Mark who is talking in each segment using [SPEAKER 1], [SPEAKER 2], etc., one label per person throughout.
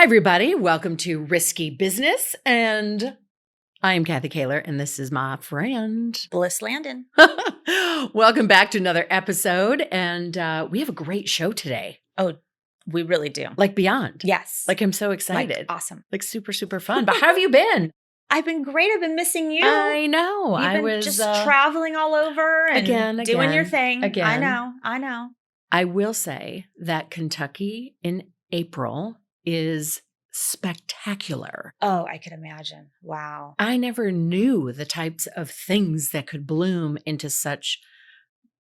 [SPEAKER 1] Hi, everybody. Welcome to Risky Business. And I am Kathy Kaler, and this is my friend,
[SPEAKER 2] Bliss Landon.
[SPEAKER 1] Welcome back to another episode. And we have a great show today.
[SPEAKER 2] Oh, we really do.
[SPEAKER 1] Like beyond.
[SPEAKER 2] Yes.
[SPEAKER 1] Like I'm so excited.
[SPEAKER 2] Like, awesome.
[SPEAKER 1] Like super, super fun. But how have you been?
[SPEAKER 2] I've been great. I've been missing you.
[SPEAKER 1] I know.
[SPEAKER 2] You've been just traveling all over and doing your thing.
[SPEAKER 1] Again.
[SPEAKER 2] I know.
[SPEAKER 1] I will say that Kentucky in April is spectacular.
[SPEAKER 2] Oh, I could imagine. Wow.
[SPEAKER 1] I never knew the types of things that could bloom into such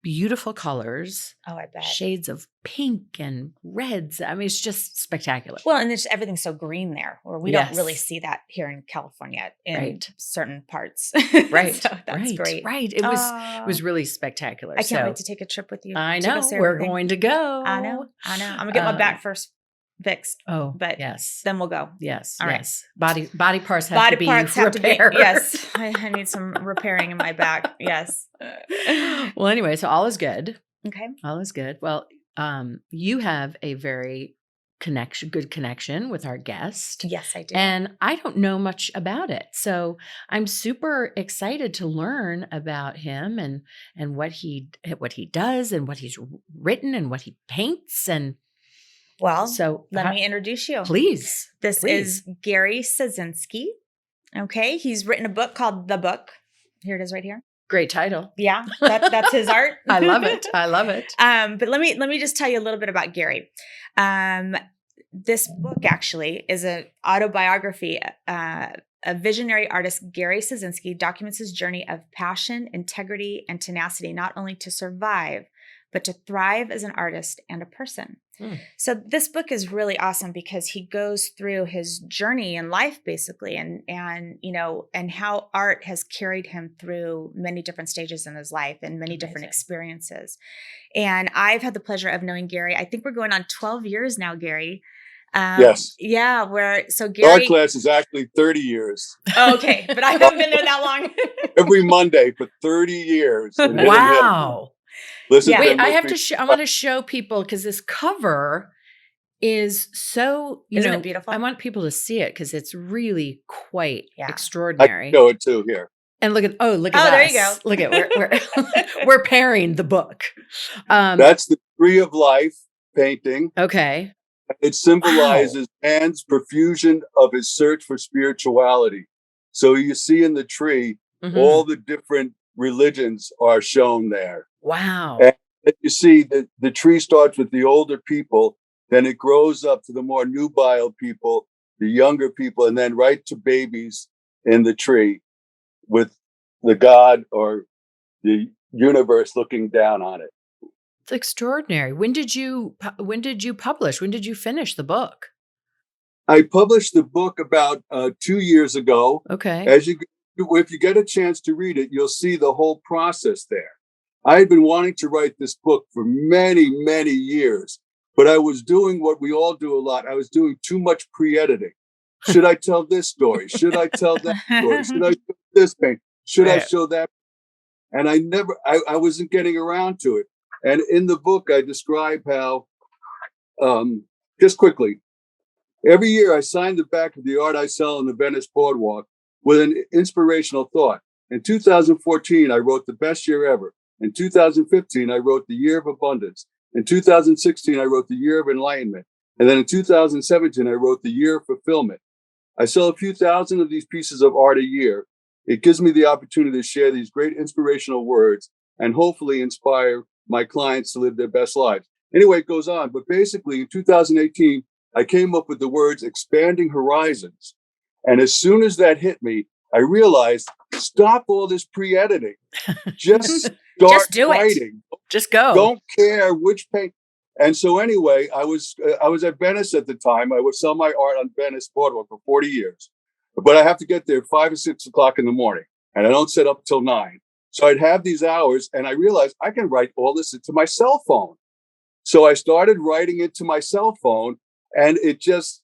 [SPEAKER 1] beautiful colors.
[SPEAKER 2] Oh, I bet.
[SPEAKER 1] Shades of pink and reds. I mean, it's just spectacular.
[SPEAKER 2] Well, and everything's so green there, where we don't really see that here in California in certain parts.
[SPEAKER 1] Right.
[SPEAKER 2] So that's great.
[SPEAKER 1] Right. It was really spectacular.
[SPEAKER 2] I can't wait to take a trip with you.
[SPEAKER 1] I know. We're going to go.
[SPEAKER 2] I know. I'm going to get my back first fixed.
[SPEAKER 1] Oh,
[SPEAKER 2] but
[SPEAKER 1] yes.
[SPEAKER 2] Then we'll go.
[SPEAKER 1] Yes.
[SPEAKER 2] All
[SPEAKER 1] yes. Right. Body parts have to be repaired.
[SPEAKER 2] Yes. I need some repairing in my back. Yes.
[SPEAKER 1] Well, anyway, so all is good.
[SPEAKER 2] Okay.
[SPEAKER 1] All is good. Well, you have a very good connection with our guest.
[SPEAKER 2] Yes, I do.
[SPEAKER 1] And I don't know much about it. So I'm super excited to learn about him and what he does and what he's written and what he paints. And
[SPEAKER 2] well, so let me introduce you.
[SPEAKER 1] Please.
[SPEAKER 2] This is Gary Soszynski. Okay. He's written a book called The Book. Here it is right here.
[SPEAKER 1] Great title.
[SPEAKER 2] Yeah. That's his art.
[SPEAKER 1] I love it. I love it.
[SPEAKER 2] But let me just tell you a little bit about Gary. This book actually is an autobiography. A visionary artist, Gary Soszynski, documents his journey of passion, integrity, and tenacity, not only to survive, but to thrive as an artist and a person. So this book is really awesome because he goes through his journey in life, basically, and how art has carried him through many different stages in his life and many different experiences. And I've had the pleasure of knowing Gary. I think we're going on 12 years now, Gary.
[SPEAKER 3] Yes.
[SPEAKER 2] Yeah. Gary.
[SPEAKER 3] Our class is actually 30 years.
[SPEAKER 2] Oh, okay. But I haven't been there that long.
[SPEAKER 3] Every Monday for 30 years.
[SPEAKER 1] Wow.
[SPEAKER 3] Listen,
[SPEAKER 1] wait, I want to show people because this cover is so,
[SPEAKER 2] Isn't it beautiful?
[SPEAKER 1] I want people to see it because it's really quite extraordinary.
[SPEAKER 3] I can show it too here.
[SPEAKER 1] And look at us.
[SPEAKER 2] There you go.
[SPEAKER 1] Look at we're pairing the book.
[SPEAKER 3] That's the Tree of Life painting.
[SPEAKER 1] Okay.
[SPEAKER 3] It symbolizes man's profusion of his search for spirituality. So you see in the tree, all the different religions are shown there.
[SPEAKER 1] Wow.
[SPEAKER 3] And you see that the tree starts with the older people, then it grows up to the more nubile people, the younger people, and then right to babies in the tree with the God or the universe looking down on it.
[SPEAKER 1] It's extraordinary. When did you publish? When did you finish the book?
[SPEAKER 3] I published the book about 2 years ago.
[SPEAKER 1] Okay.
[SPEAKER 3] If you get a chance to read it, you'll see the whole process there. I had been wanting to write this book for many, many years, but I was doing what we all do a lot. I was doing too much pre-editing. Should I tell this story? Should I tell that story? Should I show this paint? Should I show that? And I wasn't getting around to it. And in the book, I describe how, just quickly, every year I sign the back of the art I sell on the Venice Boardwalk with an inspirational thought. In 2014, I wrote the best year ever. In 2015, I wrote the year of abundance. In 2016, I wrote the year of enlightenment. And then in 2017, I wrote the year of fulfillment. I sell a few thousand of these pieces of art a year. It gives me the opportunity to share these great inspirational words and hopefully inspire my clients to live their best lives. Anyway, it goes on. But basically, in 2018, I came up with the words expanding horizons. And as soon as that hit me, I realized, stop all this pre-editing. Just start writing.
[SPEAKER 1] Just go.
[SPEAKER 3] Don't care which paint. And so anyway, I was at Venice at the time. I would sell my art on Venice Boardwalk for 40 years. But I have to get there at 5 or 6 o'clock in the morning. And I don't set up till 9. So I'd have these hours. And I realized I can write all this into my cell phone. So I started writing into my cell phone. And it just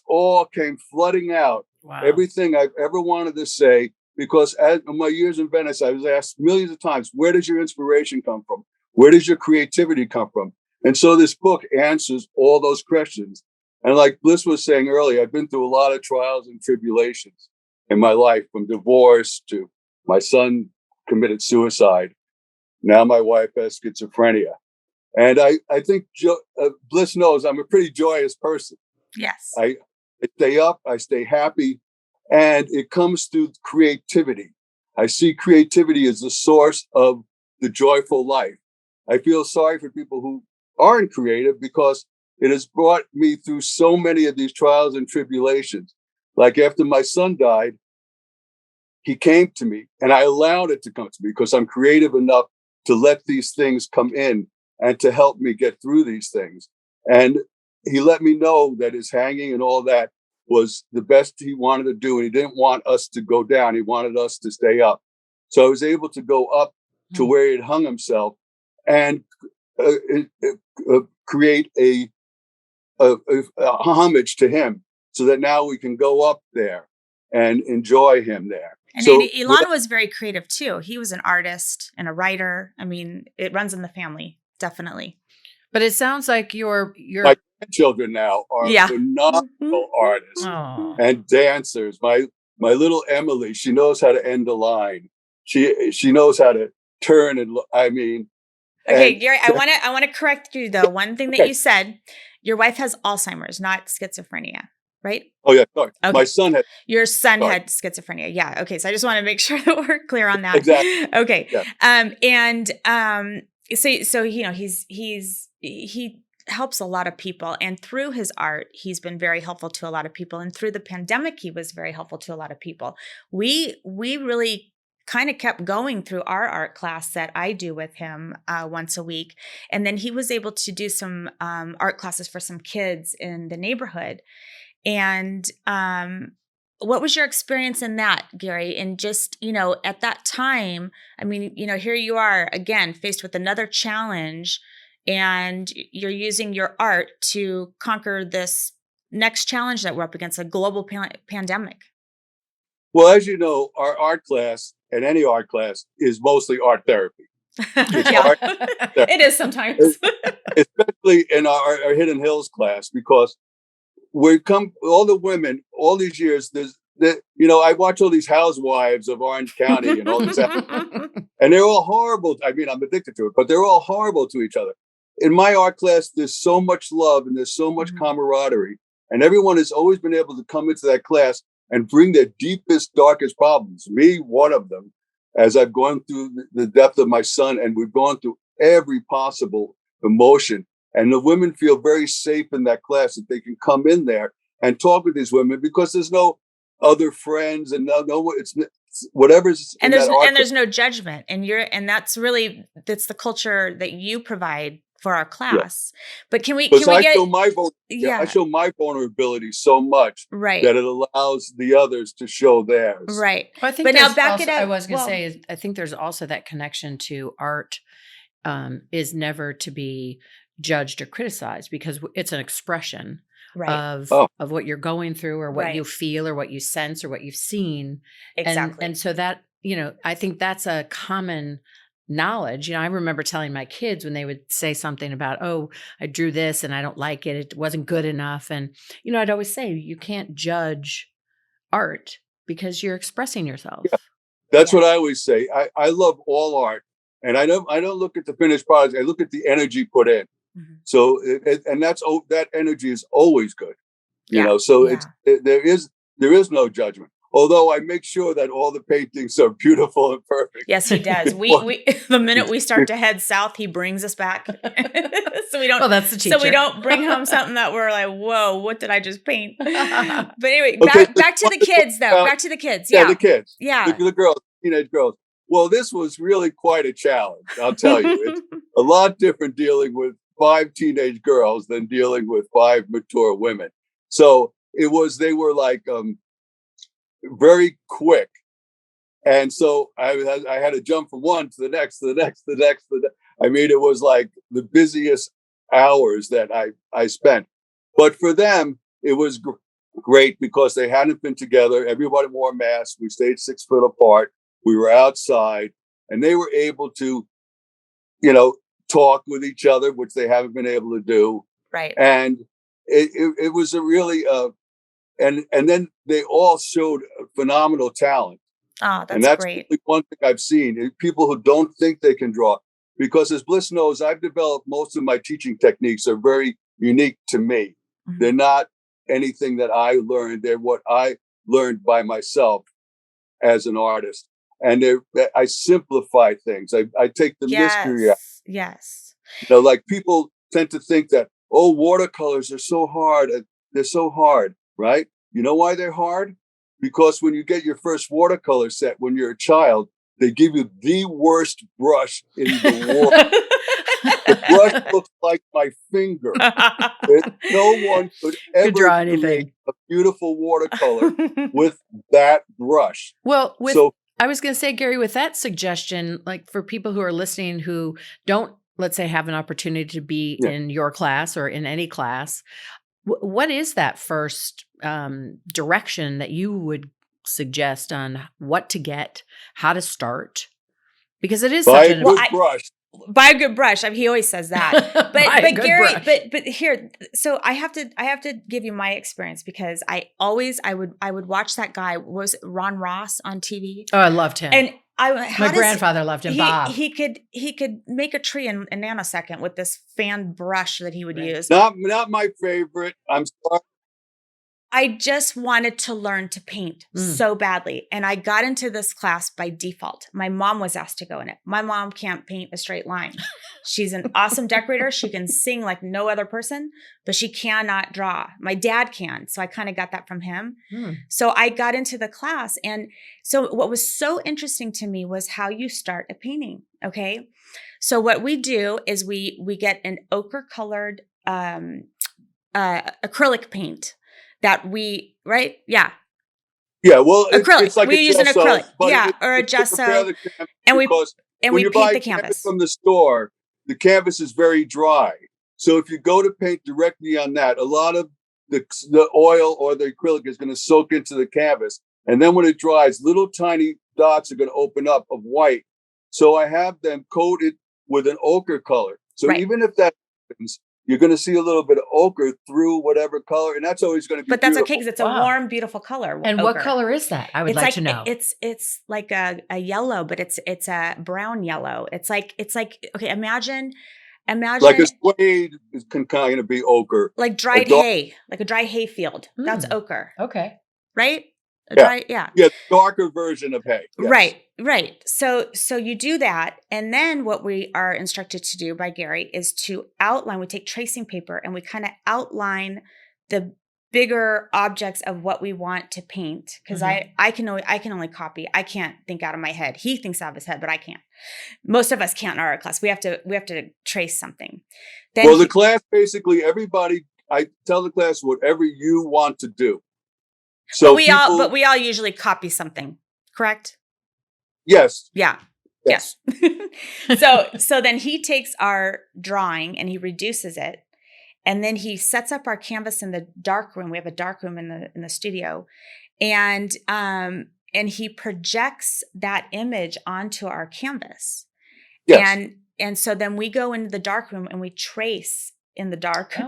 [SPEAKER 3] all came flooding out.
[SPEAKER 1] Wow.
[SPEAKER 3] Everything I've ever wanted to say, because in my years in Venice, I was asked millions of times, where does your inspiration come from? Where does your creativity come from? And so this book answers all those questions. And like Bliss was saying earlier, I've been through a lot of trials and tribulations in my life, from divorce to my son committed suicide. Now my wife has schizophrenia. And I think Bliss knows I'm a pretty joyous person.
[SPEAKER 2] Yes.
[SPEAKER 3] I stay up, I stay happy, and it comes through creativity. I see creativity as the source of the joyful life. I feel sorry for people who aren't creative because it has brought me through so many of these trials and tribulations. Like after my son died, he came to me and I allowed it to come to me because I'm creative enough to let these things come in and to help me get through these things. And he let me know that his hanging and all that was the best he wanted to do. And he didn't want us to go down. He wanted us to stay up. So I was able to go up to where he had hung himself and create a homage to him so that now we can go up there and enjoy him there.
[SPEAKER 2] And
[SPEAKER 3] so
[SPEAKER 2] Ilan was very creative too. He was an artist and a writer. I mean, it runs in the family, definitely.
[SPEAKER 1] But it sounds like your
[SPEAKER 3] my grandchildren now are phenomenal artists and dancers. My little Emily, she knows how to end a line. She knows how to turn and
[SPEAKER 2] Okay, Gary, I want to correct you though. One thing that you said, your wife has Alzheimer's, not schizophrenia, right?
[SPEAKER 3] Oh yeah, sorry.
[SPEAKER 2] Okay.
[SPEAKER 3] My son had.
[SPEAKER 2] Your son had schizophrenia. Yeah. Okay. So I just want to make sure that we're clear on that.
[SPEAKER 3] Exactly.
[SPEAKER 2] Okay.
[SPEAKER 3] Yeah.
[SPEAKER 2] So you know he helps a lot of people, and through his art, he's been very helpful to a lot of people. And through the pandemic, he was very helpful to a lot of people. We really kind of kept going through our art class that I do with him once a week. And then he was able to do some art classes for some kids in the neighborhood. And what was your experience in that, Gary? And just, at that time, I mean, here you are again, faced with another challenge, and you're using your art to conquer this next challenge that we're up against, a global pandemic.
[SPEAKER 3] Well, as you know, our art class and any art class is mostly art therapy.
[SPEAKER 2] It is sometimes.
[SPEAKER 3] Especially in our Hidden Hills class, because all the women, all these years, I watch all these housewives of Orange County and all these, and they're all horrible. I mean, I'm addicted to it, but they're all horrible to each other. In my art class, there's so much love and there's so much camaraderie, and everyone has always been able to come into that class and bring their deepest, darkest problems. Me, one of them, as I've gone through the depth of my son, and we've gone through every possible emotion. And the women feel very safe in that class that they can come in there and talk with these women, because there's no other friends and it's whatever's
[SPEAKER 2] and there's no judgment, and that's the culture that you provide for our class. Yeah. But I show my vulnerability so much that it allows the others to show theirs. Right.
[SPEAKER 1] Well, I think, but now back it up. I was going to say, I think there's also that connection to art is never to be judged or criticized, because it's an expression of what you're going through, or what you feel, or what you sense, or what you've seen. Exactly. And so that, I think that's a common knowledge. I remember telling my kids when they would say something about, oh, I drew this and I don't like it, it wasn't good enough. And, I'd always say, you can't judge art because you're expressing yourself.
[SPEAKER 3] Yeah. That's what I always say. I love all art. And I don't look at the finished product. I look at the energy put in. Mm-hmm. So, that energy is always good, so there is no judgment. Although I make sure that all the paintings are beautiful and perfect.
[SPEAKER 2] Yes, he does. We the minute we start to head south, he brings us back. So we don't.
[SPEAKER 1] Well, that's the teacher.
[SPEAKER 2] So we don't bring home something that we're like, whoa, what did I just paint? But anyway, back to the kids though. Back to the kids. Yeah,
[SPEAKER 3] the kids.
[SPEAKER 2] Yeah,
[SPEAKER 3] the girls, teenage girls. Well, this was really quite a challenge. I'll tell you, it's a lot different dealing with 5 teenage girls than dealing with 5 mature women. So they were like very quick. And so I had to jump from one to the next, to the next, to the next. I mean, it was like the busiest hours that I spent. But for them, it was great because they hadn't been together. Everybody wore masks. We stayed 6 foot apart. We were outside, and they were able to, talk with each other, which they haven't been able to do.
[SPEAKER 2] Right.
[SPEAKER 3] And it was a really, and then they all showed phenomenal talent.
[SPEAKER 2] Oh,
[SPEAKER 3] and
[SPEAKER 2] that's
[SPEAKER 3] that's
[SPEAKER 2] great.
[SPEAKER 3] really one thing I've seen, people who don't think they can draw. Because as Bliss knows, I've developed most of my teaching techniques are very unique to me.
[SPEAKER 2] Mhm.
[SPEAKER 3] They're not anything that I learned. They're what I learned by myself as an artist. And I simplify things. I take the mystery out.
[SPEAKER 2] Yes.
[SPEAKER 3] Like people tend to think that, oh, watercolors are so hard. They're so hard, right? You know why they're hard? Because when you get your first watercolor set when you're a child, they give you the worst brush in the world. The brush looks like my finger. No one could ever
[SPEAKER 1] draw anything.
[SPEAKER 3] create a beautiful watercolor with that brush.
[SPEAKER 1] Well, I was going to say, Gary, with that suggestion, like for people who are listening who don't, let's say, have an opportunity to be in your class or in any class, what is that first direction that you would suggest on what to get, how to start? Because it is
[SPEAKER 3] Buy
[SPEAKER 1] such
[SPEAKER 3] a good brush.
[SPEAKER 2] Buy a good brush. I mean, he always says that. But Gary, but here, so I have to give you my experience, because I would watch that guy, was it Ron Ross on TV?
[SPEAKER 1] Oh, I loved him.
[SPEAKER 2] And
[SPEAKER 1] my grandfather loved him. Bob.
[SPEAKER 2] He could make a tree in a nanosecond with this fan brush that he would use.
[SPEAKER 3] Not my favorite. I'm sorry.
[SPEAKER 2] I just wanted to learn to paint so badly. And I got into this class by default. My mom was asked to go in it. My mom can't paint a straight line. She's an awesome decorator. She can sing like no other person, but she cannot draw. My dad can. So I kind of got that from him. So I got into the class. And so what was so interesting to me was how you start a painting. Okay. So what we do is we get an ochre colored acrylic paint. That we, right? Yeah.
[SPEAKER 3] Yeah, well,
[SPEAKER 2] acrylic.
[SPEAKER 3] It's like
[SPEAKER 2] we use an acrylic.
[SPEAKER 3] Yeah,
[SPEAKER 2] or a gesso. And we paint the canvas.
[SPEAKER 3] From the store, the canvas is very dry. So if you go to paint directly on that, a lot of the oil or the acrylic is going to soak into the canvas. And then when it dries, little tiny dots are going to open up of white. So I have them coated with an ochre color. So even if that happens, you're going to see a little bit of ochre through whatever color, and that's always going to be
[SPEAKER 2] But that's
[SPEAKER 3] beautiful.
[SPEAKER 2] okay, because it's a warm, beautiful color.
[SPEAKER 1] And
[SPEAKER 2] ochre.
[SPEAKER 1] what color is that? I would like to know.
[SPEAKER 2] It's like a yellow, but it's a brown yellow. It's like okay. Imagine
[SPEAKER 3] like a suede can kind of be ochre,
[SPEAKER 2] like dried hay, like a dry hay field. That's ochre.
[SPEAKER 1] Okay,
[SPEAKER 2] right?
[SPEAKER 3] Yeah, darker version of hay. Yes.
[SPEAKER 2] Right. So you do that, and then what we are instructed to do by Gary is to outline. We take tracing paper and we kind of outline the bigger objects of what we want to paint. Because I can only copy. I can't think out of my head. He thinks out of his head, but I can't. Most of us can't in our class. We have to trace something. Then
[SPEAKER 3] the class, basically everybody. I tell the class whatever you want to do. So
[SPEAKER 2] but we all usually copy something, correct?
[SPEAKER 3] Yes.
[SPEAKER 2] Yeah. Yes. So then he takes our drawing and he reduces it, and then he sets up our canvas in the dark room. We have a dark room in the studio, and he projects that image onto our canvas.
[SPEAKER 3] Yes.
[SPEAKER 2] And so then we go into the dark room and we trace in the dark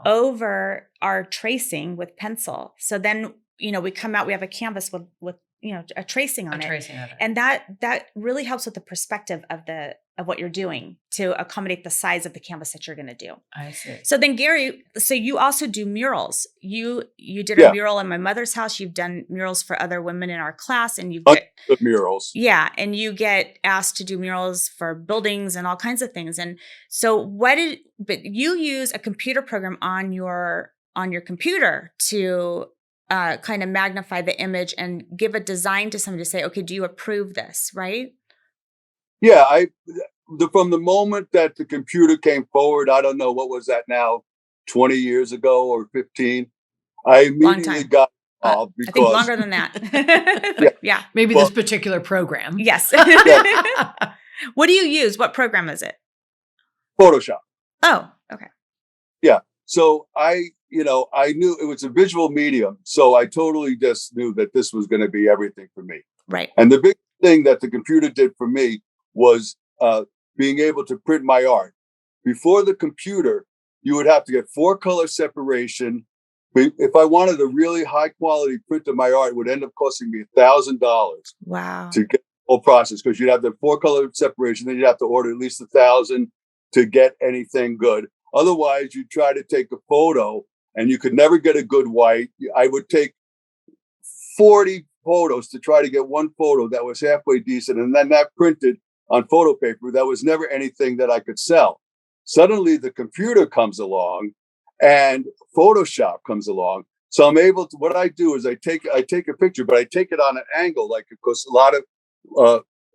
[SPEAKER 2] over our tracing with pencil. So then we come out, we have a canvas with a tracing on it. And that really helps with the perspective of what you're doing to accommodate the size of the canvas that you're going to do.
[SPEAKER 1] I see.
[SPEAKER 2] So then Gary, so you also do murals. You did a mural in my mother's house. You've done murals for other women in our class, and you get
[SPEAKER 3] murals.
[SPEAKER 2] Yeah. And you get asked to do murals for buildings and all kinds of things. And so but you use a computer program on your computer to kind of magnify the image and give a design to somebody to say, okay, do you approve this, right?
[SPEAKER 3] Yeah, from the moment that the computer came forward, I don't know, what was that now, 20 years ago or 15, I immediately got involved because...
[SPEAKER 2] I think longer than that. Yeah.
[SPEAKER 1] Maybe this particular program.
[SPEAKER 2] Yes. What do you use? What program is it?
[SPEAKER 3] Photoshop.
[SPEAKER 2] Oh, okay.
[SPEAKER 3] Yeah. So I knew it was a visual medium. So I totally just knew that this was going to be everything for me.
[SPEAKER 2] Right.
[SPEAKER 3] And the big thing that the computer did for me was being able to print my art. Before the computer, you would have to get 4 color separation. If I wanted a really high quality print of my art, it would end up costing me $1,000.
[SPEAKER 2] Wow.
[SPEAKER 3] To get the whole process, because you'd have the 4 color separation, then you'd have to order at least 1,000 to get anything good. Otherwise, you try to take a photo and you could never get a good white. I would take 40 photos to try to get one photo that was halfway decent, and then that printed on photo paper. That was never anything that I could sell. Suddenly, the computer comes along and Photoshop comes along. So I'm able to, what I do is I take a picture, but I take it on an angle, like, because a lot of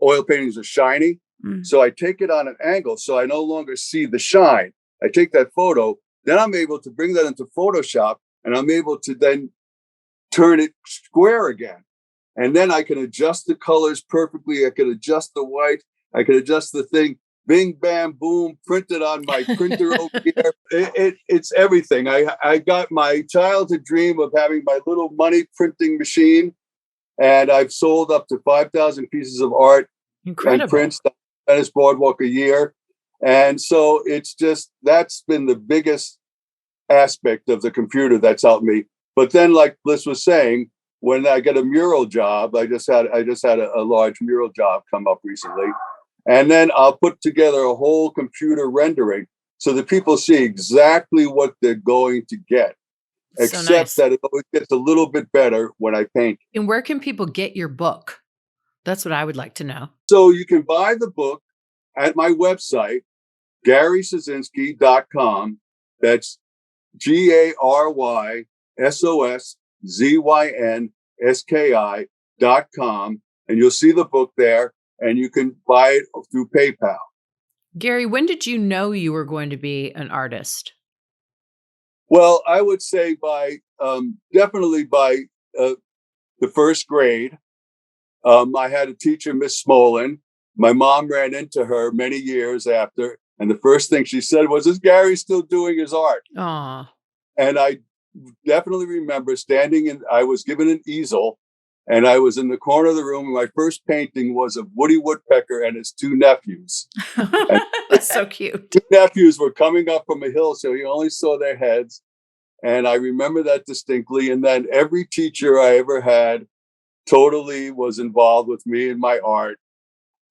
[SPEAKER 3] oil paintings are shiny. So I take it on an angle, so I no longer see the shine. I take that photo, then I'm able to bring that into Photoshop, and I'm able to then turn it square again. And then I can adjust the colors perfectly. I can adjust the white. I can adjust the thing. Bing, bam, boom, printed on my printer over here. It's everything. I got my childhood dream of having my little money printing machine, and I've sold up to 5,000 pieces of art and prints on Venice Boardwalk a year. And so it's just, that's been the biggest aspect of the computer that's helped me. But then, like Bliss was saying, when I get a mural job, I just had a large mural job come up recently. And then I'll put together a whole computer rendering so that people see exactly what they're going to get. Except that it always gets a little bit better when I paint.
[SPEAKER 1] And where can people get your book? That's what I would like to know.
[SPEAKER 3] So you can buy the book at my website, GarySoszynski.com. That's GarySoszynski.com. And you'll see the book there, and you can buy it through PayPal.
[SPEAKER 1] Gary, when did you know you were going to be an artist?
[SPEAKER 3] Well, I would say definitely by the first grade. I had a teacher, Miss Smolin. My mom ran into her many years after, and the first thing she said was, "Is Gary still doing his art?"
[SPEAKER 1] Aww.
[SPEAKER 3] And I definitely remember I was given an easel, and I was in the corner of the room, and my first painting was of Woody Woodpecker and his 2 nephews.
[SPEAKER 1] That's so cute.
[SPEAKER 3] 2 nephews were coming up from a hill, so you only saw their heads. And I remember that distinctly. And then every teacher I ever had totally was involved with me and my art.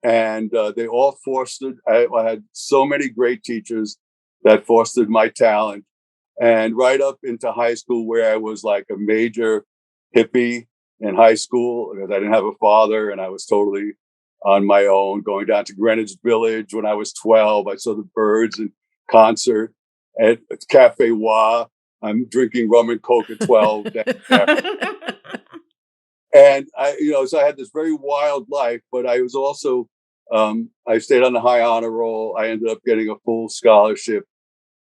[SPEAKER 3] And they all fostered. I had so many great teachers that fostered my talent. And right up into high school, where I was like a major hippie in high school, because I didn't have a father and I was totally on my own, going down to Greenwich Village when I was 12. I saw the Byrds in concert at Cafe Wa. I'm drinking rum and Coke at 12. And so I had this very wild life, but I was also, I stayed on the high honor roll. I ended up getting a full scholarship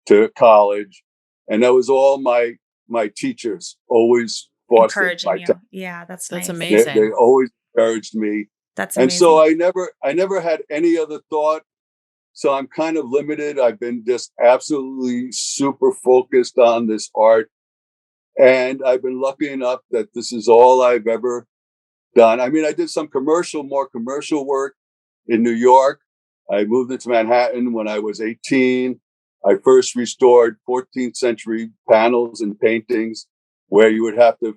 [SPEAKER 3] to college. And that was all my teachers always fostered my talent.
[SPEAKER 2] Yeah, that's
[SPEAKER 1] nice.
[SPEAKER 2] Amazing.
[SPEAKER 3] They always encouraged me.
[SPEAKER 2] That's amazing.
[SPEAKER 3] And so I never had any other thought. So I'm kind of limited. I've been just absolutely super focused on this art. And I've been lucky enough that this is all I've ever done. I mean, I did some more commercial work in New York. I moved into Manhattan when I was 18. I first restored 14th century panels and paintings where you would have to,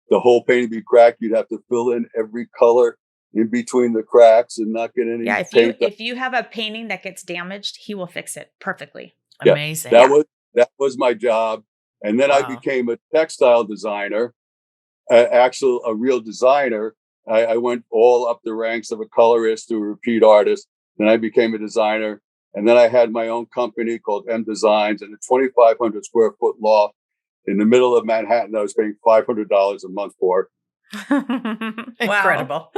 [SPEAKER 3] the whole painting be cracked. You'd have to fill in every color in between the cracks and not get any paint.
[SPEAKER 2] If you have a painting that gets damaged, he will fix it perfectly.
[SPEAKER 3] Yeah,
[SPEAKER 1] amazing.
[SPEAKER 3] That was my job. And then I became a textile designer, a real designer. I went all up the ranks of a colorist to a repeat artist. Then I became a designer. And then I had my own company called M Designs and a 2,500 square foot loft in the middle of Manhattan. I was paying $500 a month for.
[SPEAKER 1] Incredible.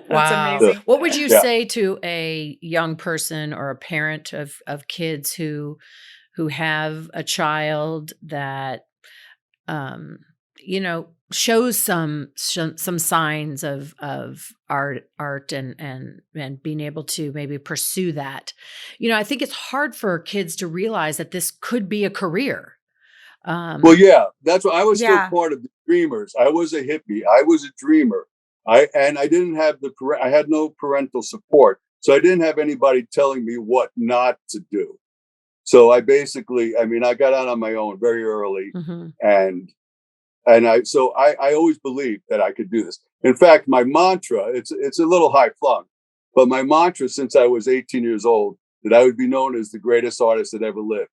[SPEAKER 2] That's amazing.
[SPEAKER 1] What would you say to a young person or a parent of kids who have a child that shows some signs of art and being able to maybe pursue that? I think it's hard for kids to realize that this could be a career.
[SPEAKER 3] Well, yeah, that's what I was still part of the dreamers. I was a hippie. I was a dreamer. I didn't have I had no parental support. So I didn't have anybody telling me what not to do. So I basically, I mean, I got out on my own very early, and I always believed that I could do this. In fact, my mantra, it's a little high flung, but my mantra since I was 18 years old, that I would be known as the greatest artist that ever lived.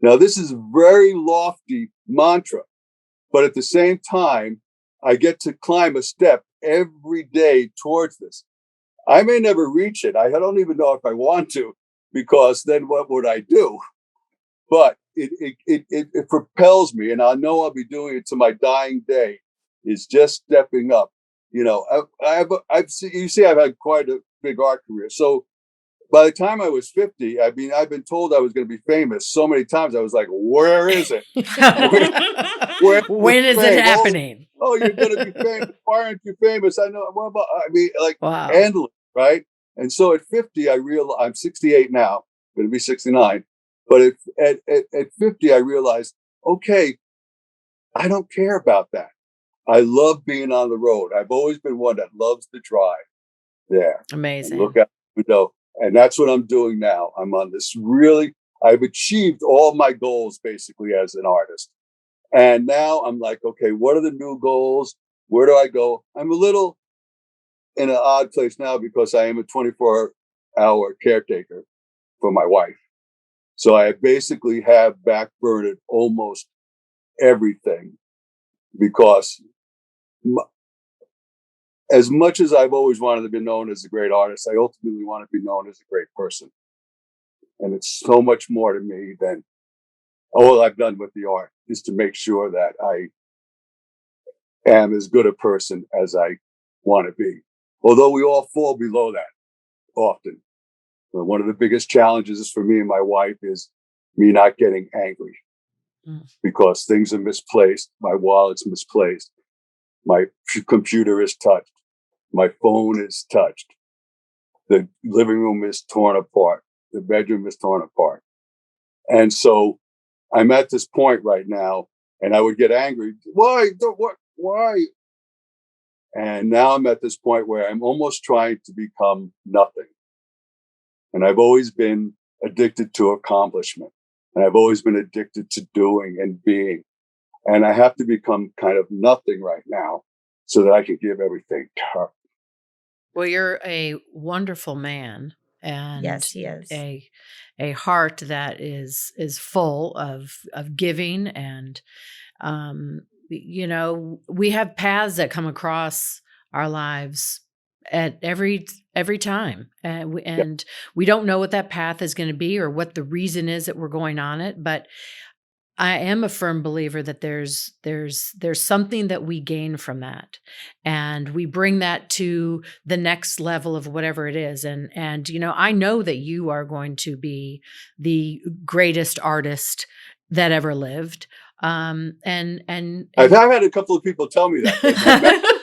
[SPEAKER 3] Now, this is a very lofty mantra, but at the same time, I get to climb a step every day towards this. I may never reach it. I don't even know if I want to, because then what would I do? But it propels me, and I know I'll be doing it to my dying day. Is just stepping up. You know, I've had quite a big art career. So by the time I was 50, I mean, I've been told I was going to be famous so many times. I was like, where is it?
[SPEAKER 1] When is it happening?
[SPEAKER 3] Oh, you're going to be famous. Why aren't you famous? I know. What about? I mean, like endless, right? And so at 50, I realized I'm 68 now. Going to be 69. But at 50, I realized, okay, I don't care about that. I love being on the road. I've always been one that loves to drive there.
[SPEAKER 1] Amazing.
[SPEAKER 3] Look out the window. And that's what I'm doing now. I'm on this I've achieved all my goals basically as an artist. And now I'm like, okay, what are the new goals? Where do I go? I'm a little in an odd place now because I am a 24-hour caretaker for my wife. So I basically have backburnered almost everything because as much as I've always wanted to be known as a great artist, I ultimately want to be known as a great person. And it's so much more to me than all I've done with the art is to make sure that I am as good a person as I want to be. Although we all fall below that often. One of the biggest challenges for me and my wife is me not getting angry because things are misplaced. My wallet's misplaced. My computer is touched. My phone is touched. The living room is torn apart. The bedroom is torn apart. And so I'm at this point right now, and I would get angry. Why? Why? And now I'm at this point where I'm almost trying to become nothing. And I've always been addicted to accomplishment. And I've always been addicted to doing and being. And I have to become kind of nothing right now so that I can give everything to her.
[SPEAKER 1] Well, you're a wonderful man, and
[SPEAKER 2] yes, he is.
[SPEAKER 1] A heart that is full of giving, and you know, we have paths that come across our lives at every time, and we don't know what that path is going to be or what the reason is that we're going on it, but I am a firm believer that there's something that we gain from that, and we bring that to the next level of whatever it is. And you know, I know that you are going to be the greatest artist that ever lived. And
[SPEAKER 3] I've had a couple of people tell me that.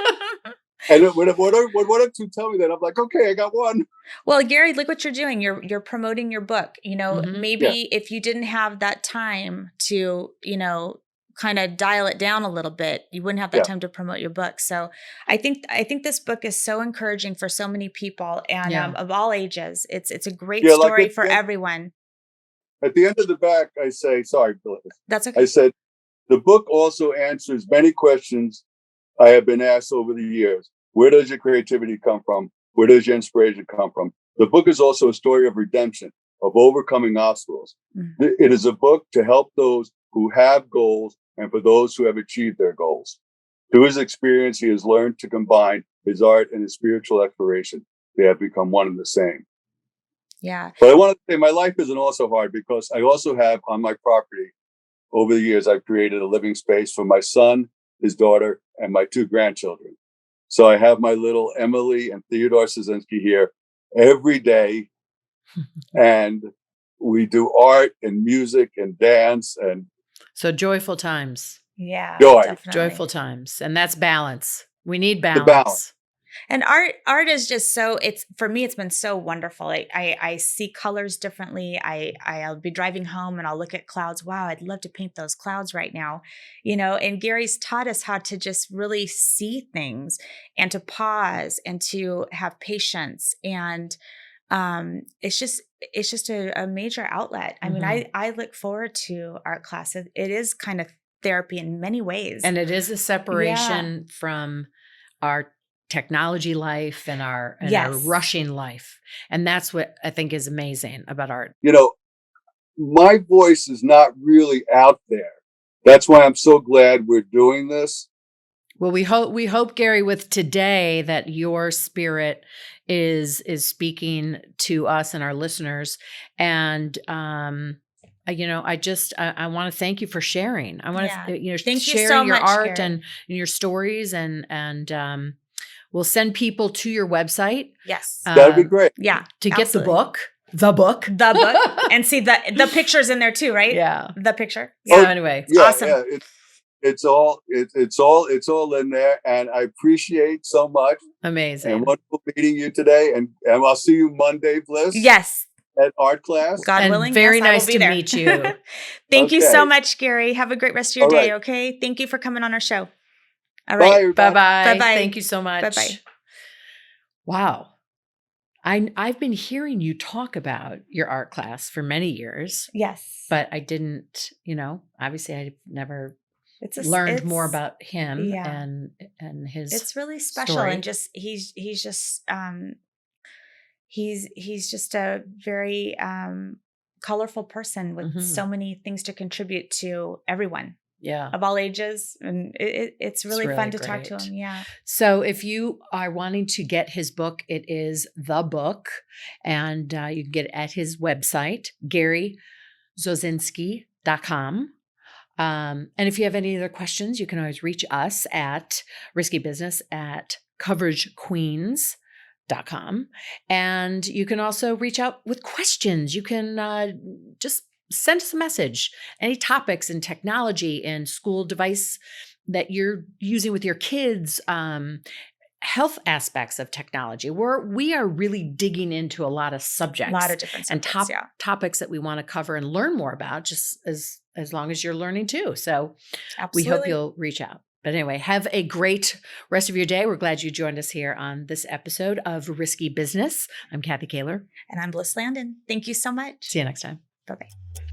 [SPEAKER 3] And when one or two tell me that, I'm like, okay, I got one.
[SPEAKER 2] Well, Gary, look what you're doing. You're promoting your book. You know, maybe if you didn't have that time to, you know, kind of dial it down a little bit, you wouldn't have that time to promote your book. So I think this book is so encouraging for so many people and of all ages. It's a great story for everyone.
[SPEAKER 3] At the end of the back, I say, sorry, Bliss.
[SPEAKER 2] That's okay.
[SPEAKER 3] I said, the book also answers many questions I have been asked over the years. Where does your creativity come from? Where does your inspiration come from? The book is also a story of redemption, of overcoming obstacles. It is a book to help those who have goals and for those who have achieved their goals. Through his experience, he has learned to combine his art and his spiritual exploration. They have become one and the same.
[SPEAKER 2] Yeah.
[SPEAKER 3] But I want to say my life isn't also hard because I also have on my property, over the years, I've created a living space for my son, his daughter, and my two grandchildren. So I have my little Emily and Theodore Soszynski here every day. And we do art and music and dance. And
[SPEAKER 1] so joyful times.
[SPEAKER 2] Yeah,
[SPEAKER 3] definitely.
[SPEAKER 1] Joyful times. And that's balance. We need balance.
[SPEAKER 3] The balance.
[SPEAKER 2] And art is just so, for me, it's been so wonderful. I see colors differently. I'll be driving home and I'll look at clouds. Wow, I'd love to paint those clouds right now. You know, and Gary's taught us how to just really see things and to pause and to have patience and it's just a major outlet. I mean, I look forward to art classes. It is kind of therapy in many ways.
[SPEAKER 1] And it is a separation from our technology life and our rushing life. And that's what I think is amazing about art.
[SPEAKER 3] You know, my voice is not really out there. That's why I'm so glad we're doing this.
[SPEAKER 1] Well, we hope, Gary, with today that your spirit is speaking to us and our listeners. And, you know, I want to thank you for sharing. I want to,
[SPEAKER 2] thank
[SPEAKER 1] share
[SPEAKER 2] you so
[SPEAKER 1] your
[SPEAKER 2] much,
[SPEAKER 1] art
[SPEAKER 2] Gary.
[SPEAKER 1] and your stories, and we'll send people to your website.
[SPEAKER 2] Yes.
[SPEAKER 3] That'd be great.
[SPEAKER 2] Yeah.
[SPEAKER 1] To get the book,
[SPEAKER 2] and see the pictures in there too, right?
[SPEAKER 1] Yeah.
[SPEAKER 2] The picture.
[SPEAKER 1] So anyway,
[SPEAKER 2] awesome.
[SPEAKER 3] Yeah. It's all in there, and I appreciate so much.
[SPEAKER 1] Amazing.
[SPEAKER 3] And wonderful meeting you today, and I'll see you Monday, Bliss.
[SPEAKER 2] Yes.
[SPEAKER 3] At art class.
[SPEAKER 2] God willing.
[SPEAKER 1] Very nice to meet you.
[SPEAKER 2] Thank you so much, Gary. Have a great rest of your day. Okay. Thank you for coming on our show. All right.
[SPEAKER 3] Bye.
[SPEAKER 1] Bye. Thank you so much.
[SPEAKER 2] Bye.
[SPEAKER 1] Wow. I've been hearing you talk about your art class for many years.
[SPEAKER 2] Yes.
[SPEAKER 1] But I didn't, obviously I never learned more about him and his
[SPEAKER 2] It's really special
[SPEAKER 1] story.
[SPEAKER 2] and just he's just a very colorful person with so many things to contribute to everyone.
[SPEAKER 1] Yeah.
[SPEAKER 2] Of all ages. And it's really fun to talk to him. Yeah.
[SPEAKER 1] So if you are wanting to get his book, it is The Book, and you can get it at his website, GarySoszynski.com. And if you have any other questions, you can always reach us at riskybusiness@coveragequeens.com. And you can also reach out with questions. You can just send us a message. Any topics in technology, in school device that you're using with your kids, health aspects of technology. We are really digging into a lot of subjects,
[SPEAKER 2] a lot of different subjects,
[SPEAKER 1] and topics that we want to cover and learn more about, just as long as you're learning too. So we hope you'll reach out. But anyway, have a great rest of your day. We're glad you joined us here on this episode of Risky Business. I'm Kathy Kaler.
[SPEAKER 2] And I'm Bliss Landon. Thank you so much.
[SPEAKER 1] See you next time.
[SPEAKER 2] Bye-bye.